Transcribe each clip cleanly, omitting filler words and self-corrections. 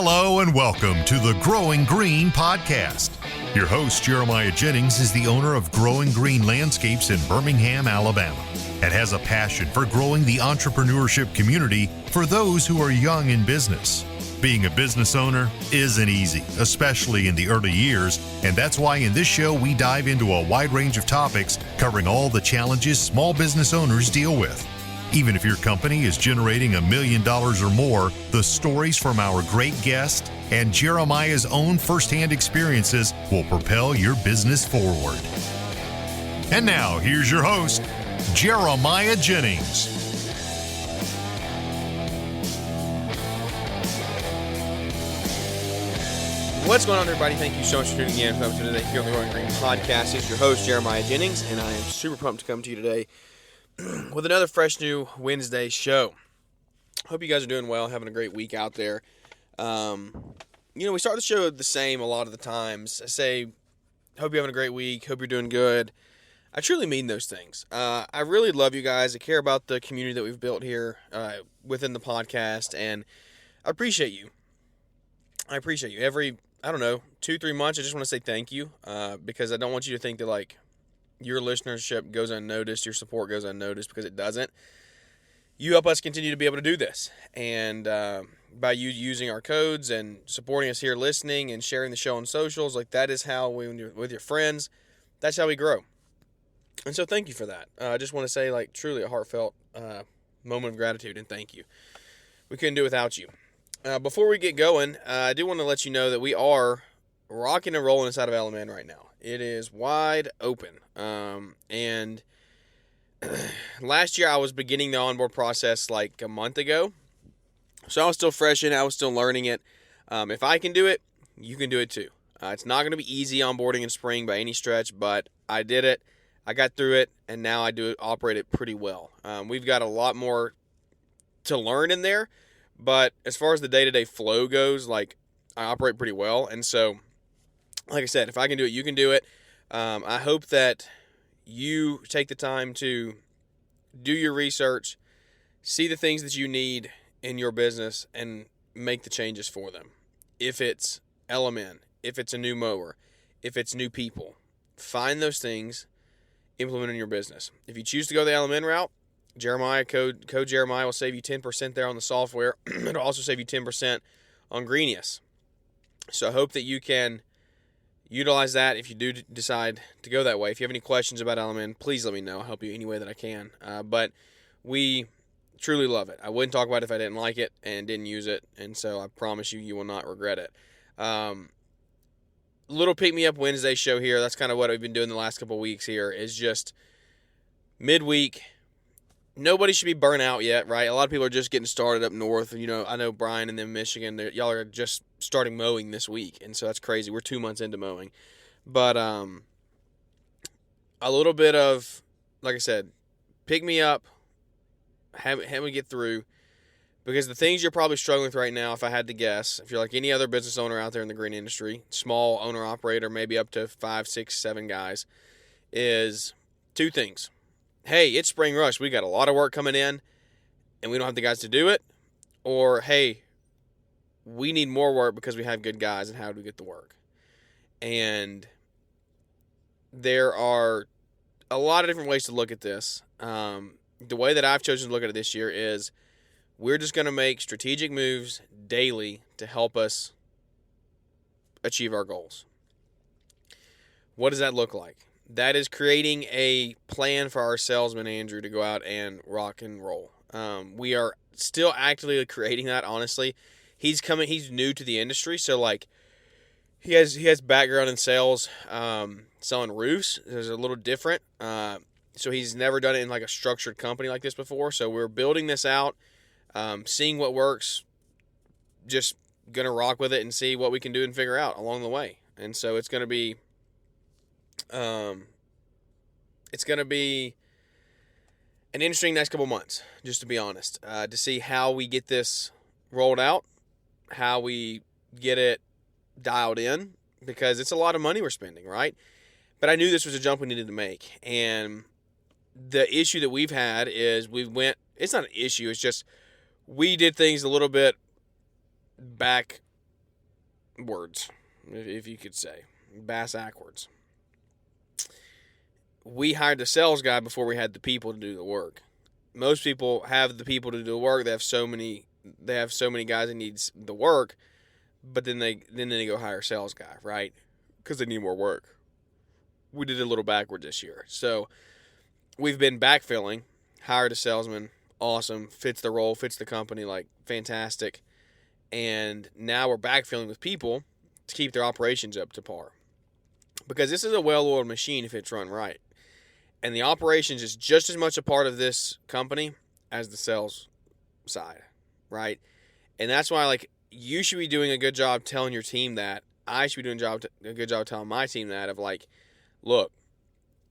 Hello and welcome to the Growing Green podcast. Your host, Jeremiah Jennings, is the owner of Growing Green Landscapes in Birmingham, Alabama, and has a passion for growing the entrepreneurship community for those who are young in business. Being a business owner isn't easy, especially in the early years, and that's why in this show we dive into a wide range of topics covering all the challenges small business owners deal with. Even if your company is generating $1 million or more, the stories from our great guest and Jeremiah's own firsthand experiences will propel your business forward. And now, here's your host, Jeremiah Jennings. What's going on, everybody? Thank you so much for tuning in. Welcome to today here on the Growing Green podcast. It's your host, Jeremiah Jennings, and I am super pumped to come to you today with another fresh new Wednesday show. Hope you guys are doing well, having a great week out there. We start the show the same a lot of the times. I say, hope you're having a great week, hope you're doing good. I truly mean those things. I really love you guys. I care about the community that we've built here within the podcast, and I appreciate you. Every, 2-3 months, I just want to say thank you because I don't want you to think that, your listenership goes unnoticed, your support goes unnoticed, because it doesn't. You help us continue to be able to do this, and by you using our codes and supporting us here, listening and sharing the show on socials, that is how when you're with your friends, that's how we grow. And so thank you for that. I just want to say, truly a heartfelt moment of gratitude and thank you. We couldn't do it without you. Before we get going, I do want to let you know that we are rocking and rolling inside of LMN right now. It is wide open. And last year I was beginning the onboard process a month ago. So I was still fresh in it. I was still learning it. If I can do it, you can do it too. It's not going to be easy onboarding in spring by any stretch, but I did it. I got through it, and now I operate it pretty well. We've got a lot more to learn in there, but as far as the day-to-day flow goes, I operate pretty well. And so, like I said, if I can do it, you can do it. I hope that you take the time to do your research, see the things that you need in your business, and make the changes for them. If it's LMN, if it's a new mower, if it's new people, find those things, implement in your business. If you choose to go the LMN route, Jeremiah, code Jeremiah will save you 10% there on the software. It'll also save you 10% on Greenius. So I hope that you can utilize that if you do decide to go that way. If you have any questions about LMN, please let me know. I'll help you any way that I can. But we truly love it. I wouldn't talk about it if I didn't like it and didn't use it, and so I promise you, you will not regret it. Little Pick Me Up Wednesday show here. That's kind of what I've been doing the last couple of weeks here, is just midweek. Nobody should be burnt out yet, right? A lot of people are just getting started up north. I know Brian and them in Michigan, y'all are just starting mowing this week, and so that's crazy. We're 2 months into mowing. But a little bit of, like I said, pick me up, have me get through, because the things you're probably struggling with right now, if I had to guess, if you're like any other business owner out there in the green industry, small owner-operator, maybe up to 5, 6, 7 guys, is two things. Hey, it's spring rush. We got a lot of work coming in, and we don't have the guys to do it. Or, hey, we need more work because we have good guys, and how do we get the work? And there are a lot of different ways to look at this. The way that I've chosen to look at it this year is we're just going to make strategic moves daily to help us achieve our goals. What does that look like? That is creating a plan for our salesman, Andrew, to go out and rock and roll. We are still actively creating that, honestly. He's new to the industry, so he has background in sales, selling roofs. It's a little different. So he's never done it in a structured company like this before. So we're building this out, seeing what works, just gonna rock with it and see what we can do and figure out along the way. And so it's gonna be an interesting next couple months, just to be honest, to see how we get this rolled out, how we get it dialed in, because it's a lot of money we're spending, right? But I knew this was a jump we needed to make. And the issue that we've had is it's not an issue, it's just we did things a little bit back words, if you could say, bass backwards. We hired the sales guy before we had the people to do the work. Most people have the people to do the work. They have so many guys that needs the work, but then they go hire a sales guy, right? Because they need more work. We did it a little backwards this year. So we've been backfilling, hired a salesman, awesome, fits the role, fits the company, like fantastic. And now we're backfilling with people to keep their operations up to par. Because this is a well-oiled machine if it's run right. And the operations is just as much a part of this company as the sales side, right? And that's why, like, you should be doing a good job telling your team that. I should be doing a good job telling my team that, of like, look,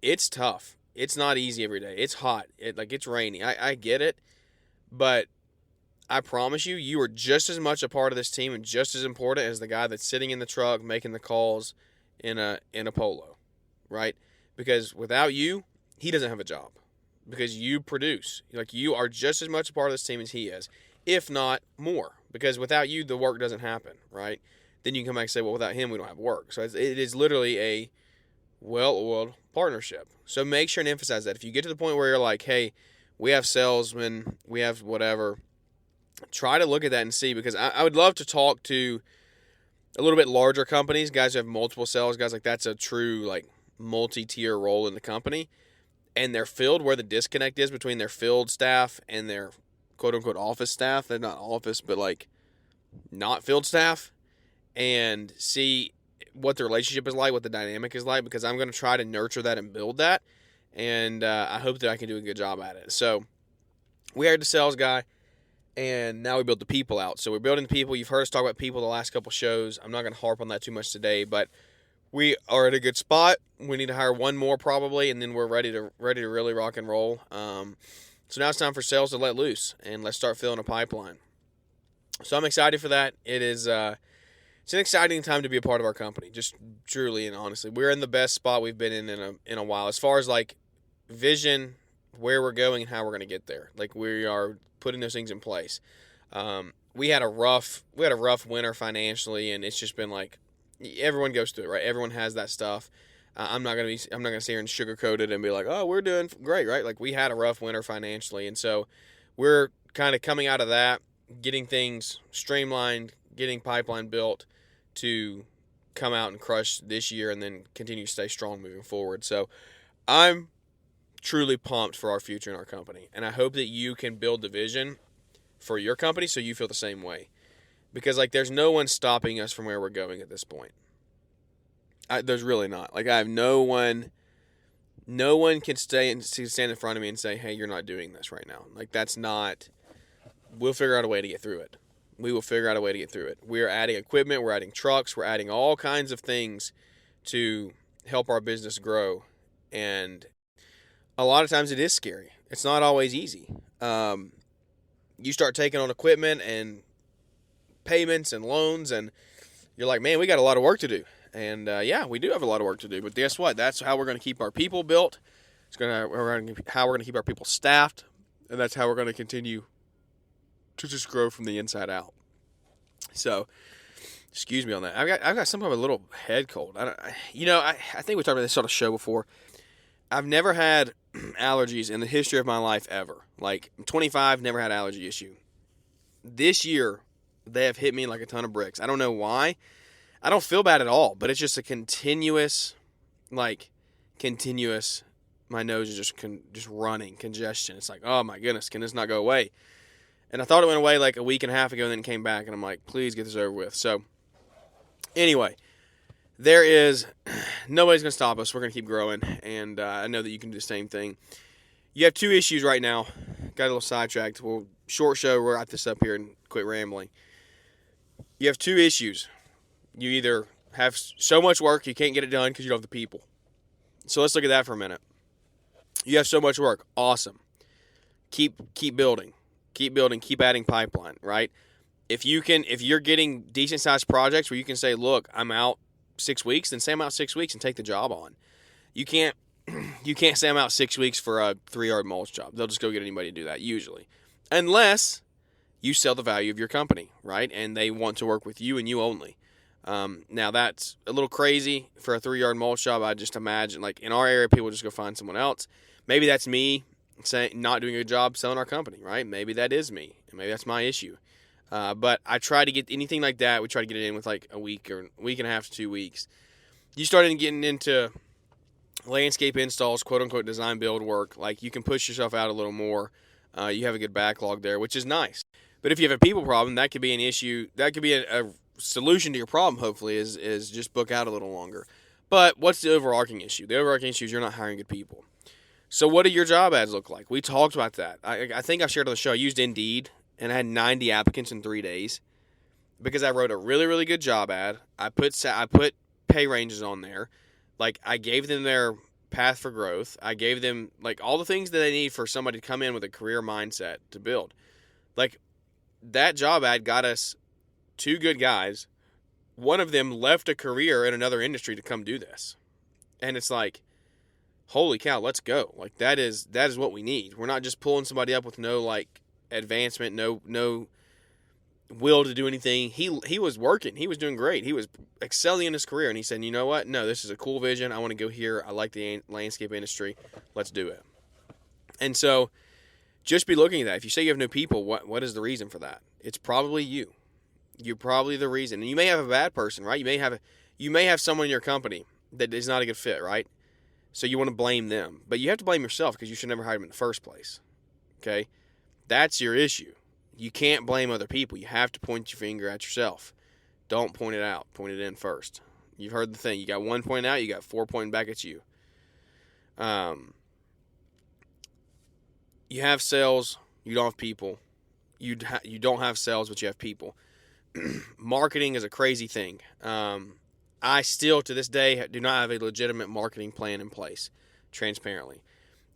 it's tough. It's not easy every day. It's hot. It's rainy. I get it. But I promise you, you are just as much a part of this team and just as important as the guy that's sitting in the truck making the calls in a polo, right? Because without you, he doesn't have a job. Because you produce. Like, you are just as much a part of this team as he is, if not more. Because without you, the work doesn't happen, right? Then you can come back and say, well, without him, we don't have work. So it is literally a well-oiled partnership. So make sure and emphasize that. If you get to the point where you're like, hey, we have salesmen, we have whatever, try to look at that and see. Because I would love to talk to a little bit larger companies, guys who have multiple sales guys. Like, that's a true, like, multi-tier role in the company. And their field, where the disconnect is between their field staff and their quote-unquote office staff. They're not office, but, like, not field staff. And see what the relationship is like, what the dynamic is like. Because I'm going to try to nurture that and build that. And I hope that I can do a good job at it. So we hired the sales guy. And now we build the people out. So we're building the people. You've heard us talk about people the last couple shows. I'm not going to harp on that too much today. But we are at a good spot. We need to hire one more probably, and then we're ready to really rock and roll. So now it's time for sales to let loose, and let's start filling a pipeline. So I'm excited for that. It's an exciting time to be a part of our company, just truly and honestly. We're in the best spot we've been in a while, as far as like vision, where we're going, and how we're going to get there. Like, we are putting those things in place. We had a rough winter financially, and it's just been like, everyone goes through it, right? Everyone has that stuff. I'm not gonna sit here and sugarcoat it and be like, oh, we're doing great, right? Like, we had a rough winter financially, and so we're kind of coming out of that, getting things streamlined, getting pipeline built to come out and crush this year, and then continue to stay strong moving forward. So I'm truly pumped for our future in our company, and I hope that you can build the vision for your company so you feel the same way. Because, like, there's no one stopping us from where we're going at this point. There's really not. Like, I have no one can stand in front of me and say, hey, you're not doing this right now. Like, that's not, we'll figure out a way to get through it. We will figure out a way to get through it. We're adding equipment, we're adding trucks, we're adding all kinds of things to help our business grow. And a lot of times it is scary. It's not always easy. You start taking on equipment and payments and loans, and you're like, man, we got a lot of work to do. And yeah, we do have a lot of work to do, but guess what? That's how we're going to keep our people built. How we're going to keep our people staffed, and that's how we're going to continue to just grow from the inside out. So, excuse me on that. I've got some kind of a little head cold. I think we talked about this on a show before. I've never had allergies in the history of my life ever. Like, I'm 25, never had an allergy issue. This year, they have hit me like a ton of bricks. I don't know why. I don't feel bad at all, but it's just a continuous, my nose is just running, congestion. It's like, oh my goodness, can this not go away? And I thought it went away like a week and a half ago, and then it came back, and I'm like, please get this over with. So, anyway, nobody's going to stop us. We're going to keep growing, and I know that you can do the same thing. You have two issues right now. Got a little sidetracked. Well, short show, we'll wrap this up here and quit rambling. You have two issues. You either have so much work you can't get it done because you don't have the people. So let's look at that for a minute. You have so much work. Awesome. Keep building. Keep building. Keep adding pipeline, right? If you're getting decent sized projects where you can say, look, I'm out 6 weeks, then say I'm out 6 weeks and take the job on. You can't say I'm out 6 weeks for a 3-yard mulch job. They'll just go get anybody to do that usually. Unless you sell the value of your company, right? And they want to work with you and you only. Now that's a little crazy for a 3-yard mulch job. I just imagine, like in our area, people just go find someone else. Maybe that's me saying not doing a good job selling our company, right? Maybe that is me, and maybe that's my issue. But I try to get anything like that. We try to get it in with like a week or a week and a half to 2 weeks. You started getting into landscape installs, quote unquote, design build work. Like you can push yourself out a little more. You have a good backlog there, which is nice. But if you have a people problem, that could be an issue. That could be a solution to your problem, hopefully, is just book out a little longer. But what's the overarching issue? The overarching issue is you're not hiring good people. So what do your job ads look like? We talked about that. I think I've shared on the show. I used Indeed, and I had 90 applicants in 3 days because I wrote a really, really good job ad. I put pay ranges on there. Like, I gave them their path for growth. I gave them, like, all the things that they need for somebody to come in with a career mindset to build. Like, that job ad got us 2 good guys. One of them left a career in another industry to come do this. And it's like, holy cow, let's go. Like, that is what we need. We're not just pulling somebody up with no, like, advancement, no will to do anything. He was working. He was doing great. He was excelling in his career. And he said, you know what? No, this is a cool vision. I want to go here. I like the landscape industry. Let's do it. And so just be looking at that. If you say you have no people, what is the reason for that? It's probably you. You're probably the reason. And you may have a bad person, right? You may have someone in your company that is not a good fit, right? So you want to blame them. But you have to blame yourself because you should never hire them in the first place. Okay? That's your issue. You can't blame other people. You have to point your finger at yourself. Don't point it out. Point it in first. You've heard the thing. You got 1 pointing out, you got 4 pointing back at you. You have sales, you don't have people. You don't have sales, but you have people. Marketing is a crazy thing. I still, to this day, do not have a legitimate marketing plan in place, transparently.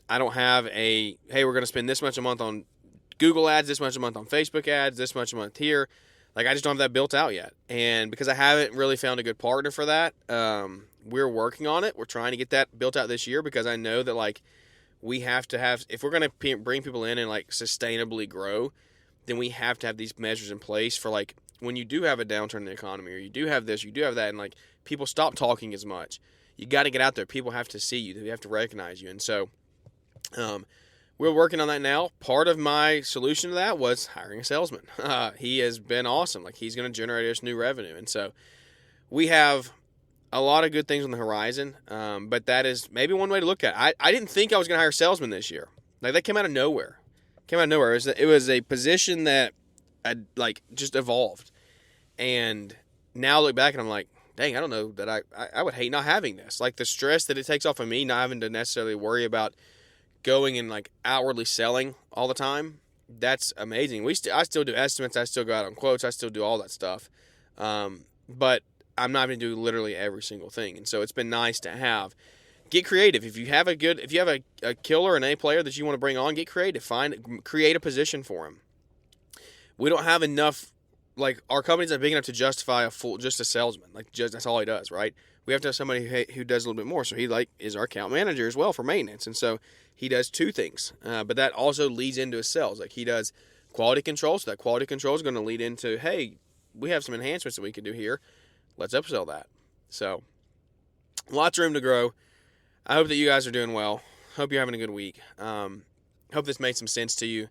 I don't have hey, we're going to spend this much a month on Google ads, this much a month on Facebook ads, this much a month here. Like, I just don't have that built out yet. And because I haven't really found a good partner for that, we're working on it. We're trying to get that built out this year because I know that, like, we have to have, if we're going to bring people in and, like, sustainably grow, then we have to have these measures in place for, like, when you do have a downturn in the economy or you do have this, you do have that, and, like, people stop talking as much. You got to get out there. People have to see you. They have to recognize you. And so, we're working on that now. Part of my solution to that was hiring a salesman. He has been awesome. Like, he's going to generate us new revenue. And so we have a lot of good things on the horizon. But that is maybe one way to look at it. I didn't think I was going to hire a salesman this year. Like, that came out of nowhere. It was a position that had, like, just evolved. And now I look back and I'm like, dang, I don't know that I would hate not having this. Like, the stress that it takes off of me, not having to necessarily worry about going and, like, outwardly selling all the time, that's amazing. I still do estimates. I still go out on quotes. I still do all that stuff. But I'm not going to do literally every single thing. And so it's been nice to have. Get creative. If you have a killer, an A player that you want to bring on, get creative. Create a position for him. We don't have enough, like, our company's not big enough to justify just a salesman. Like, that's all he does, right? We have to have somebody who does a little bit more. So he, like, is our account manager as well for maintenance. And so he does 2 things. But that also leads into his sales. Like, he does quality control. So that quality control is going to lead into, hey, we have some enhancements that we can do here. Let's upsell that. So lots of room to grow. I hope that you guys are doing well. Hope you're having a good week. Hope this made some sense to you.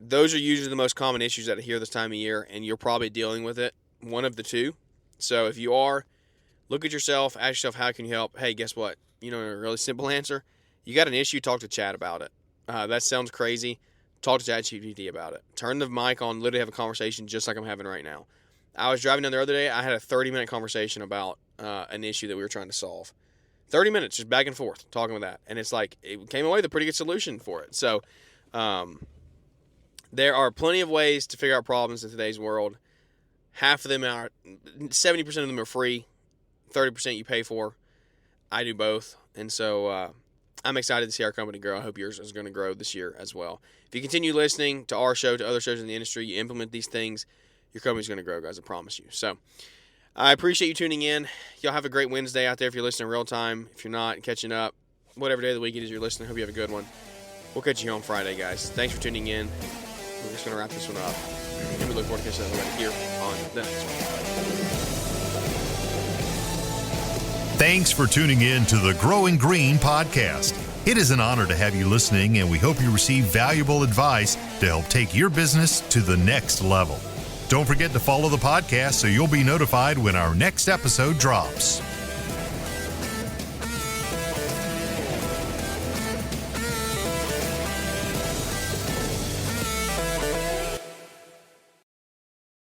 Those are usually the most common issues that I hear this time of year, and you're probably dealing with it, one of the two. So if you are, look at yourself, ask yourself, how can you help? Hey, guess what? You know, a really simple answer. You got an issue, talk to Chad about it. That sounds crazy. Talk to ChatGPT about it. Turn the mic on, literally have a conversation just like I'm having right now. I was driving down the other day. I had a 30-minute conversation about an issue that we were trying to solve. 30 minutes, just back and forth, talking with that. And it's like, it came away with a pretty good solution for it. So, there are plenty of ways to figure out problems in today's world. 70% of them are free. 30% you pay for. I do both. And so, I'm excited to see our company grow. I hope yours is going to grow this year as well. If you continue listening to our show, to other shows in the industry, you implement these things, your company's going to grow, guys. I promise you. So, I appreciate you tuning in. Y'all have a great Wednesday out there if you're listening real time. If you're not, catching up, whatever day of the week it is you're listening, hope you have a good one. We'll catch you on Friday, guys. Thanks for tuning in. We're just going to wrap this one up. And we look forward to catching everybody here on the next one. Thanks for tuning in to the Growing Green podcast. It is an honor to have you listening, and we hope you receive valuable advice to help take your business to the next level. Don't forget to follow the podcast so you'll be notified when our next episode drops.